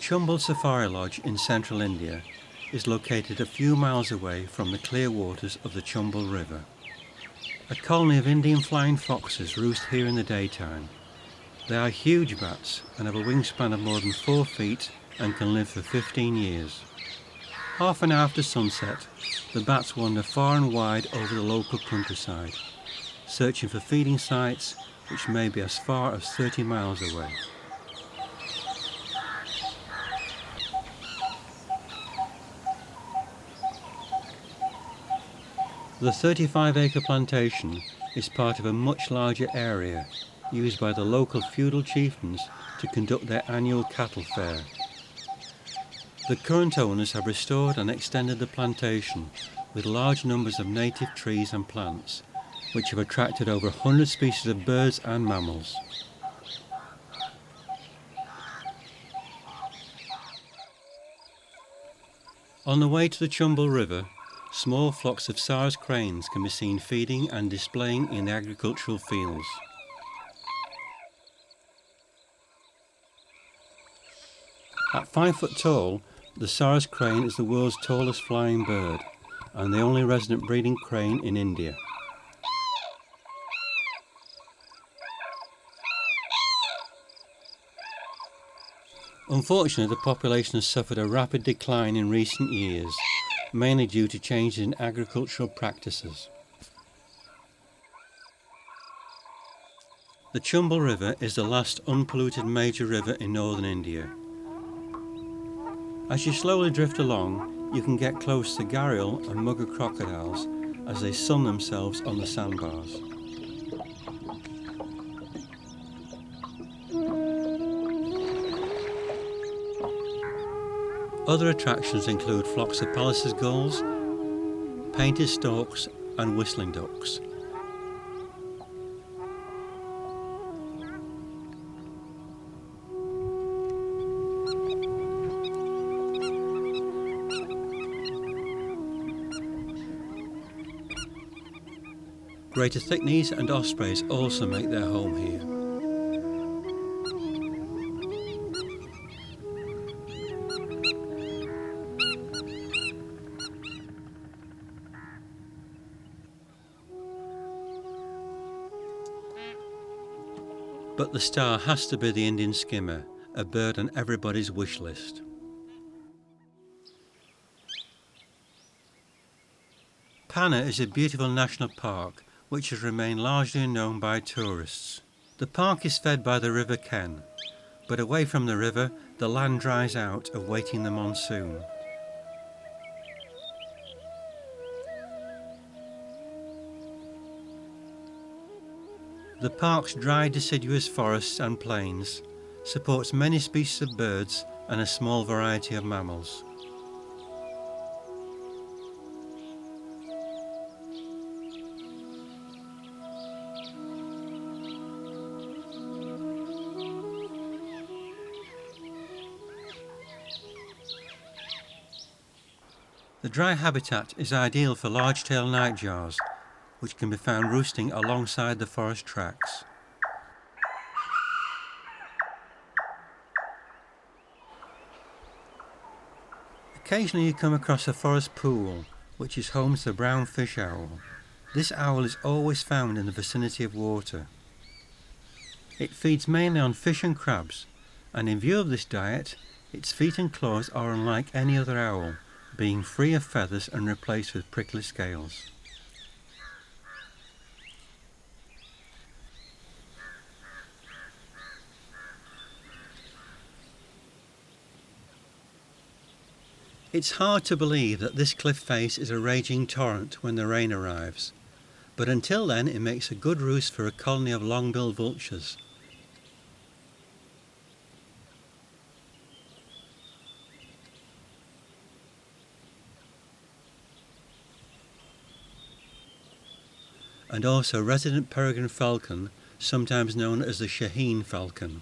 Chambal Safari Lodge in central India is located a few miles away from the clear waters of the Chambal River. A colony of Indian flying foxes roost here in the daytime. They are huge bats and have a wingspan of more than 4 feet and can live for 15 years. Half an hour after sunset, the bats wander far and wide over the local countryside, searching for feeding sites which may be as far as 30 miles away. The 35-acre plantation is part of a much larger area used by the local feudal chieftains to conduct their annual cattle fair. The current owners have restored and extended the plantation with large numbers of native trees and plants, which have attracted over 100 species of birds and mammals. On the way to the Chambal River, small flocks of Saras cranes can be seen feeding and displaying in the agricultural fields. At 5 foot tall, the Saras crane is the world's tallest flying bird and the only resident breeding crane in India. Unfortunately, the population has suffered a rapid decline in recent years, mainly due to changes in agricultural practices. The Chambal River is the last unpolluted major river in northern India. As you slowly drift along, you can get close to gharial and mugger crocodiles as they sun themselves on the sandbars. Other attractions include flocks of Pallas's gulls, painted storks and whistling ducks. Greater thick-knees and ospreys also make their home here. But the star has to be the Indian skimmer, a bird on everybody's wish list. Panna is a beautiful national park which has remained largely unknown by tourists. The park is fed by the River Ken, but away from the river the land dries out awaiting the monsoon. The park's dry deciduous forests and plains supports many species of birds and a small variety of mammals. The dry habitat is ideal for large-tailed nightjars, which can be found roosting alongside the forest tracks. Occasionally you come across a forest pool, which is home to the brown fish owl. This owl is always found in the vicinity of water. It feeds mainly on fish and crabs, and in view of this diet, its feet and claws are unlike any other owl, being free of feathers and replaced with prickly scales. It's hard to believe that this cliff face is a raging torrent when the rain arrives, but until then it makes a good roost for a colony of long-billed vultures. And also resident peregrine falcon, sometimes known as the Shaheen falcon.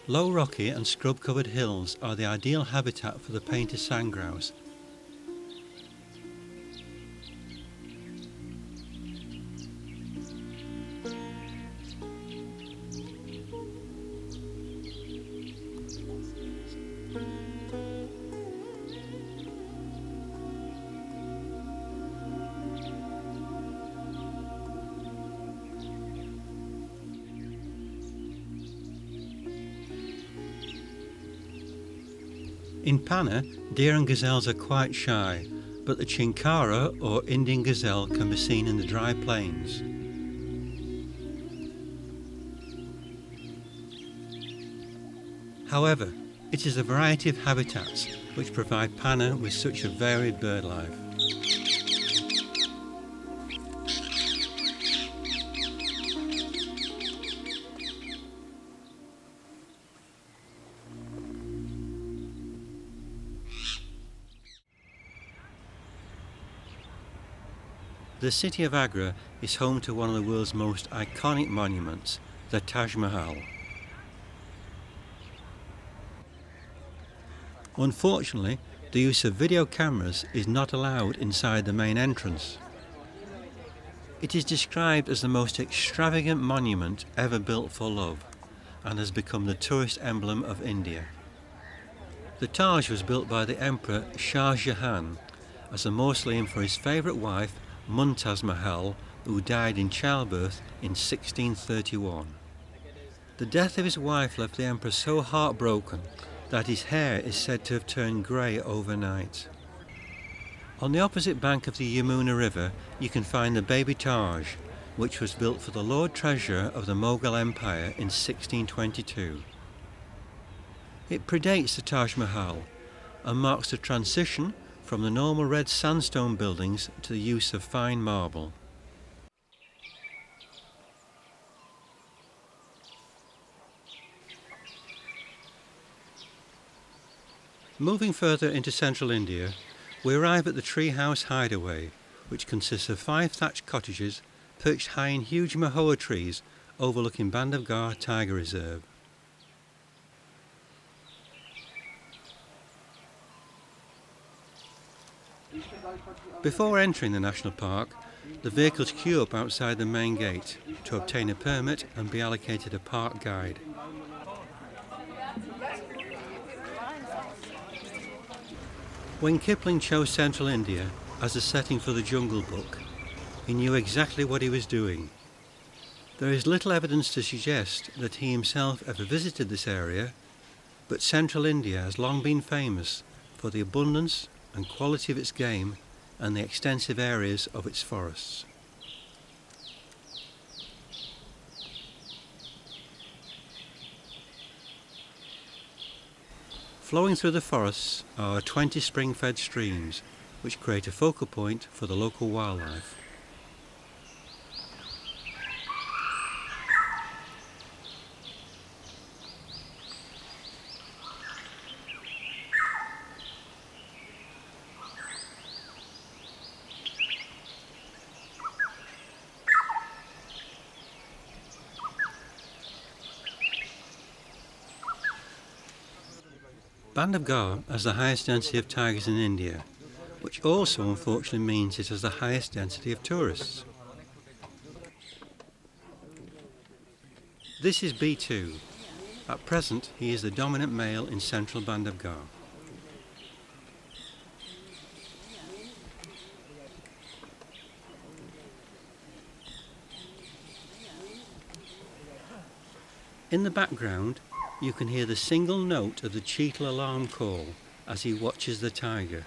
Low rocky and scrub-covered hills are the ideal habitat for the painted sandgrouse, In Panna, deer and gazelles are quite shy, but the chinkara or Indian gazelle can be seen in the dry plains. However, it is a variety of habitats which provide Panna with such a varied bird life. The city of Agra is home to one of the world's most iconic monuments, the Taj Mahal. Unfortunately, the use of video cameras is not allowed inside the main entrance. It is described as the most extravagant monument ever built for love and has become the tourist emblem of India. The Taj was built by the Emperor Shah Jahan as a mausoleum for his favourite wife Mumtaz Mahal, who died in childbirth in 1631. The death of his wife left the emperor so heartbroken that his hair is said to have turned grey overnight. On the opposite bank of the Yamuna River you can find the baby Taj, which was built for the Lord Treasurer of the Mughal Empire in 1622. It predates the Taj Mahal and marks the transition from the normal red sandstone buildings to the use of fine marble. Moving further into central India, we arrive at the Tree House Hideaway, which consists of 5 thatched cottages perched high in huge mahua trees overlooking Bandhavgarh Tiger Reserve. Before entering the national park, the vehicles queue up outside the main gate to obtain a permit and be allocated a park guide. When Kipling chose central India as a setting for the Jungle Book, he knew exactly what he was doing. There is little evidence to suggest that he himself ever visited this area, but central India has long been famous for the abundance and quality of its game and the extensive areas of its forests. Flowing through the forests are 20 spring-fed streams which create a focal point for the local wildlife. Bandhavgarh has the highest density of tigers in India, which also unfortunately means it has the highest density of tourists. This is B2. At present, he is the dominant male in central Bandhavgarh. In the background, you can hear the single note of the cheetal alarm call as he watches the tiger.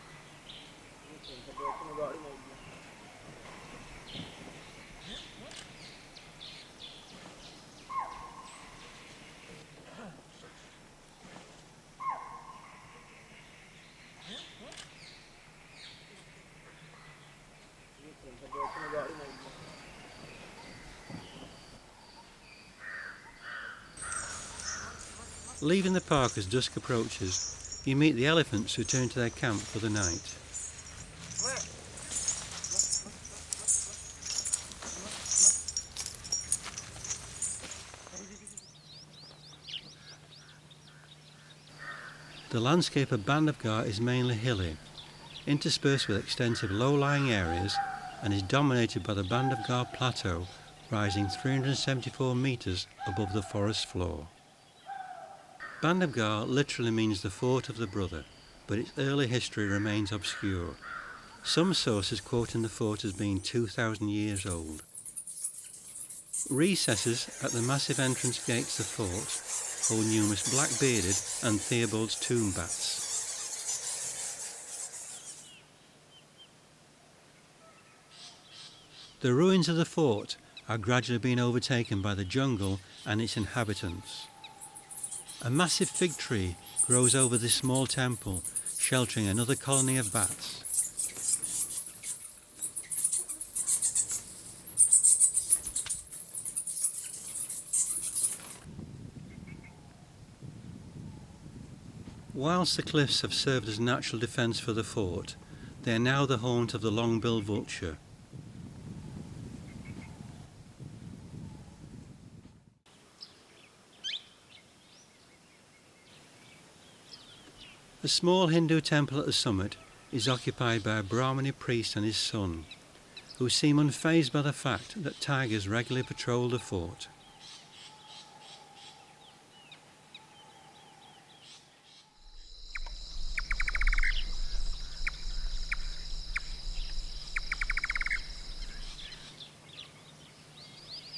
Leaving the park as dusk approaches, you meet the elephants who turn to their camp for the night. The landscape of Bandhavgarh is mainly hilly, interspersed with extensive low-lying areas, and is dominated by the Bandhavgarh Plateau, rising 374 metres above the forest floor. Bandhavgarh literally means the fort of the brother, but its early history remains obscure. Some sources quoting the fort as being 2,000 years old. Recesses at the massive entrance gates of the fort hold numerous black-bearded and Theobald's tomb bats. The ruins of the fort are gradually being overtaken by the jungle and its inhabitants. A massive fig tree grows over this small temple, sheltering another colony of bats. Whilst the cliffs have served as natural defence for the fort, they are now the haunt of the long-billed vulture. The small Hindu temple at the summit is occupied by a Brahmani priest and his son, who seem unfazed by the fact that tigers regularly patrol the fort.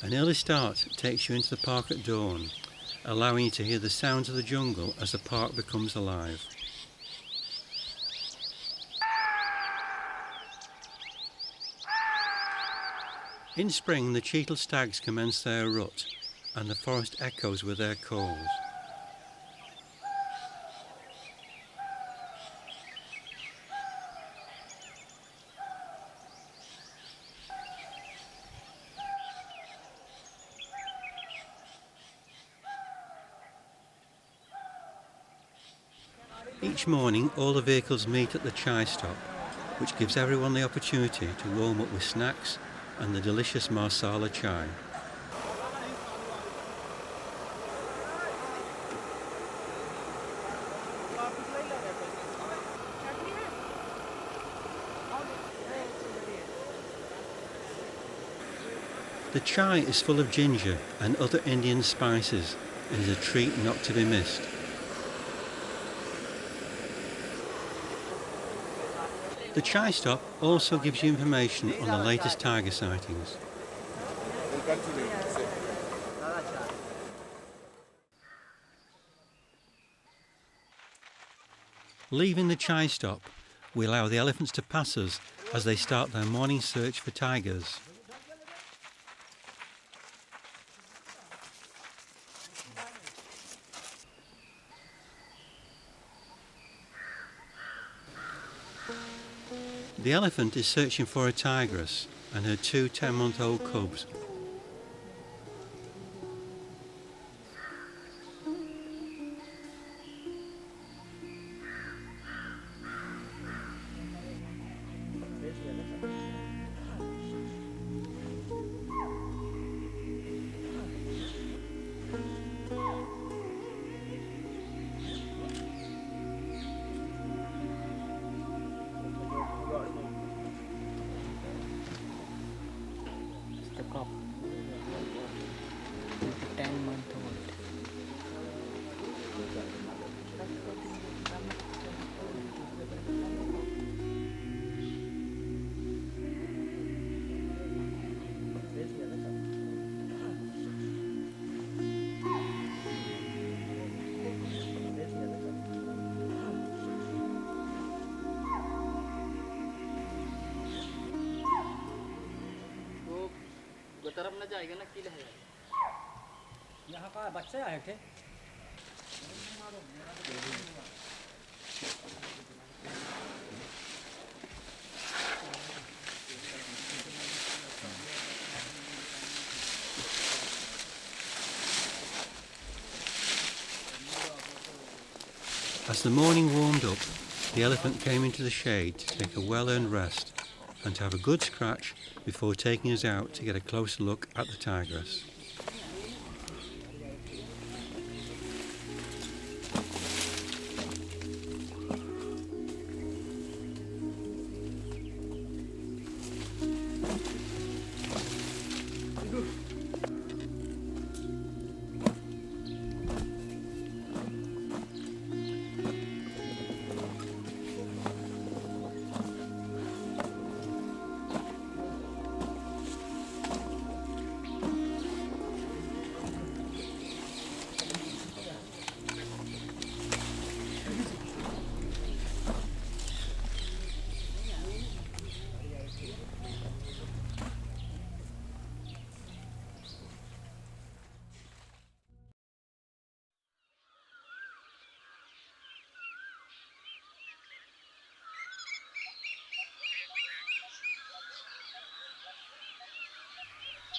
An early start takes you into the park at dawn, allowing you to hear the sounds of the jungle as the park becomes alive. In spring, the cheetal stags commence their rut, and the forest echoes with their calls. Each morning, all the vehicles meet at the chai stop, which gives everyone the opportunity to warm up with snacks and the delicious masala chai. The chai is full of ginger and other Indian spices and is a treat not to be missed. The chai stop also gives you information on the latest tiger sightings. Leaving the chai stop, we allow the elephants to pass us as they start their morning search for tigers. The elephant is searching for a tigress and her two 10-month-old cubs. Cop, 10-month-old. तरफ न जाएगा ना किले है यहाँ का बच्चे आए थे As the morning warmed up, the elephant came into the shade to take a well-earned rest and to have a good scratch before taking us out to get a closer look at the tigress.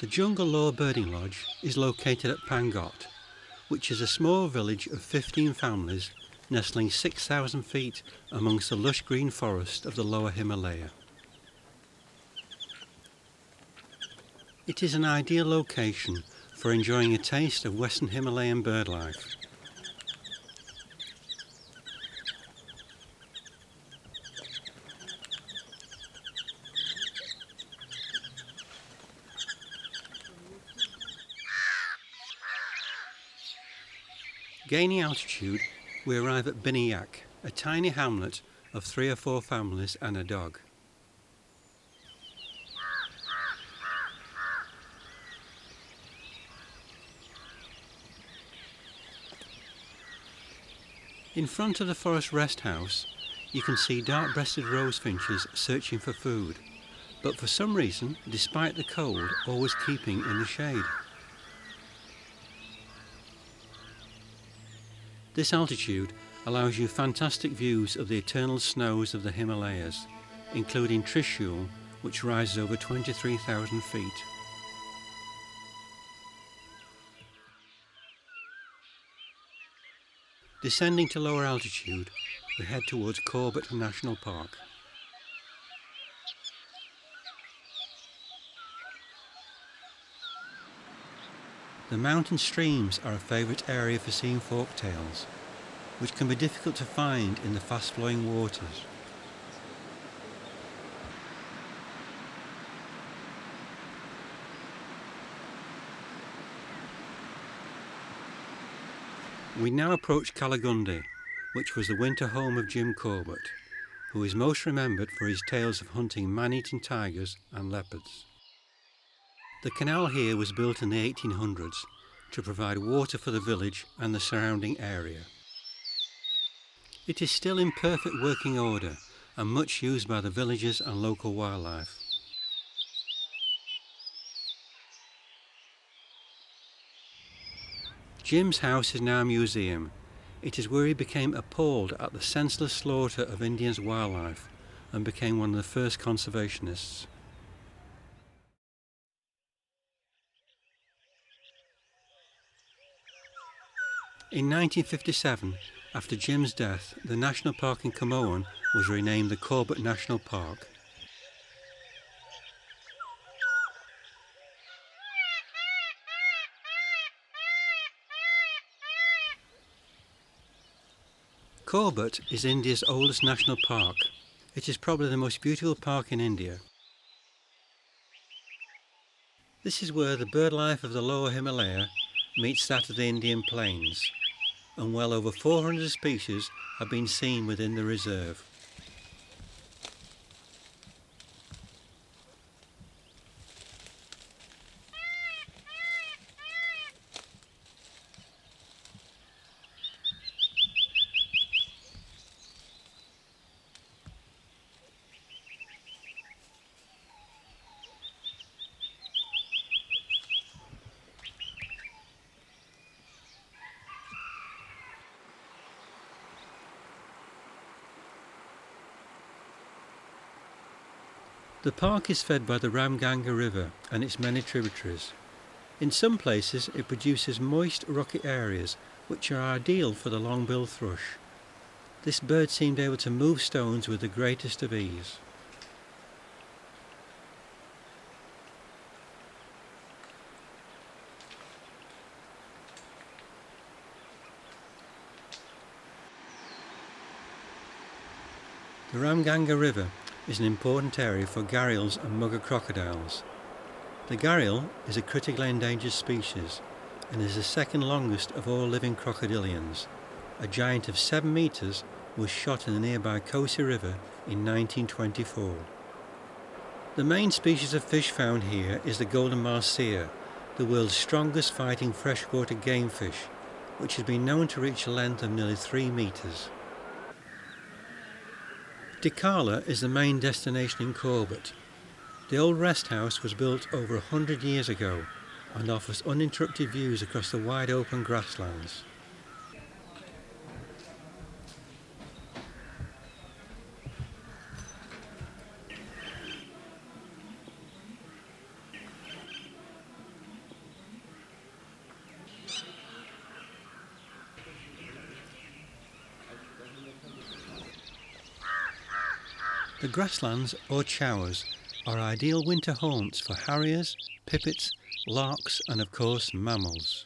The Jungle Law Birding Lodge is located at Pangot, which is a small village of 15 families nestling 6,000 feet amongst the lush green forest of the lower Himalaya. It is an ideal location for enjoying a taste of Western Himalayan birdlife. Gaining altitude, we arrive at Biniyak, a tiny hamlet of 3 or 4 families and a dog. In front of the forest rest house, you can see dark-breasted rose finches searching for food, but for some reason, despite the cold, always keeping in the shade. This altitude allows you fantastic views of the eternal snows of the Himalayas, including Trishul, which rises over 23,000 feet. Descending to lower altitude, we head towards Corbett National Park. The mountain streams are a favourite area for seeing forktails, which can be difficult to find in the fast-flowing waters. We now approach Kalagundi, which was the winter home of Jim Corbett, who is most remembered for his tales of hunting man-eating tigers and leopards. The canal here was built in the 1800s to provide water for the village and the surrounding area. It is still in perfect working order and much used by the villagers and local wildlife. Jim's house is now a museum. It is where he became appalled at the senseless slaughter of Indians' wildlife and became one of the first conservationists. In 1957, after Jim's death, the national park in Camoan was renamed the Corbett National Park. Corbett is India's oldest national park. It is probably the most beautiful park in India. This is where the bird life of the lower Himalaya meets that of the Indian plains, and well over 400 species have been seen within the reserve. The park is fed by the Ramganga River and its many tributaries. In some places it produces moist rocky areas which are ideal for the long-billed thrush. This bird seemed able to move stones with the greatest of ease. The Ramganga River is an important area for gharials and mugger crocodiles. The gharial is a critically endangered species and is the second longest of all living crocodilians. A giant of 7 metres was shot in the nearby Kosi River in 1924. The main species of fish found here is the golden marcia, the world's strongest fighting freshwater game fish, which has been known to reach a length of nearly 3 metres. Tikala is the main destination in Corbett. The old rest house was built over 100 years ago and offers uninterrupted views across the wide open grasslands. The grasslands or chowers are ideal winter haunts for harriers, pipits, larks and of course mammals.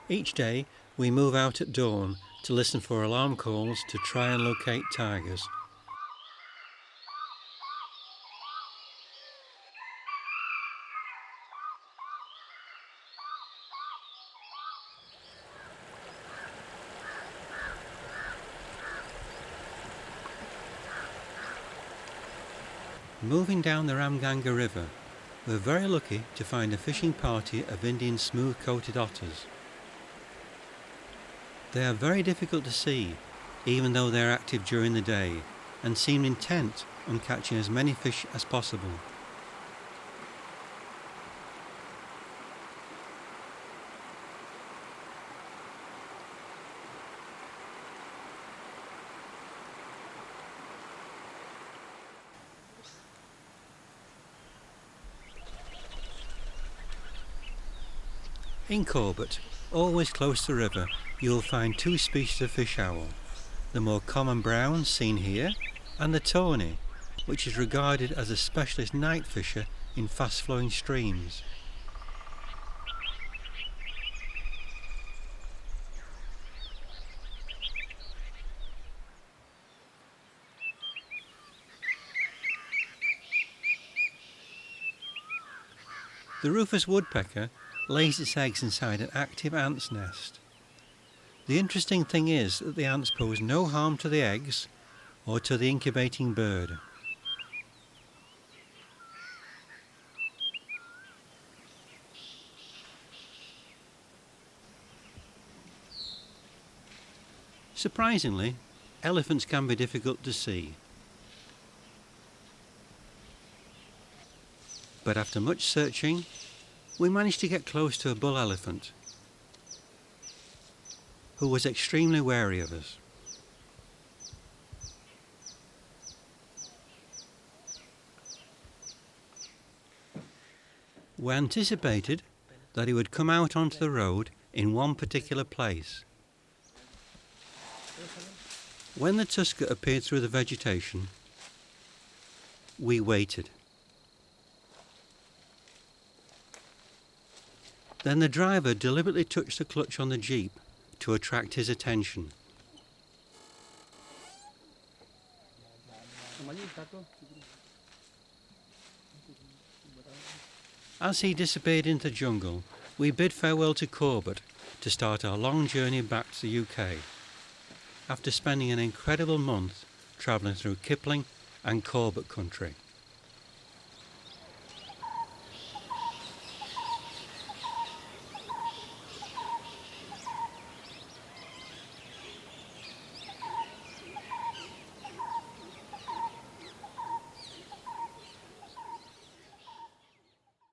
Each day we move out at dawn to listen for alarm calls to try and locate tigers. Moving down the Bandhavgarh River, we're very lucky to find a fishing party of Indian smooth-coated otters. They are very difficult to see, even though they are active during the day, and seem intent on catching as many fish as possible. In Corbett, always close to the river, you will find two species of fish owl, the more common brown seen here and the tawny, which is regarded as a specialist night fisher in fast flowing streams. The rufous woodpecker lays its eggs inside an active ant's nest. The interesting thing is that the ants pose no harm to the eggs or to the incubating bird. Surprisingly, elephants can be difficult to see. But after much searching, we managed to get close to a bull elephant, who was extremely wary of us. We anticipated that he would come out onto the road in one particular place. When the tusker appeared through the vegetation, we waited. Then the driver deliberately touched the clutch on the jeep to attract his attention. As he disappeared into the jungle, we bid farewell to Corbett to start our long journey back to the UK, after spending an incredible month travelling through Kipling and Corbett country.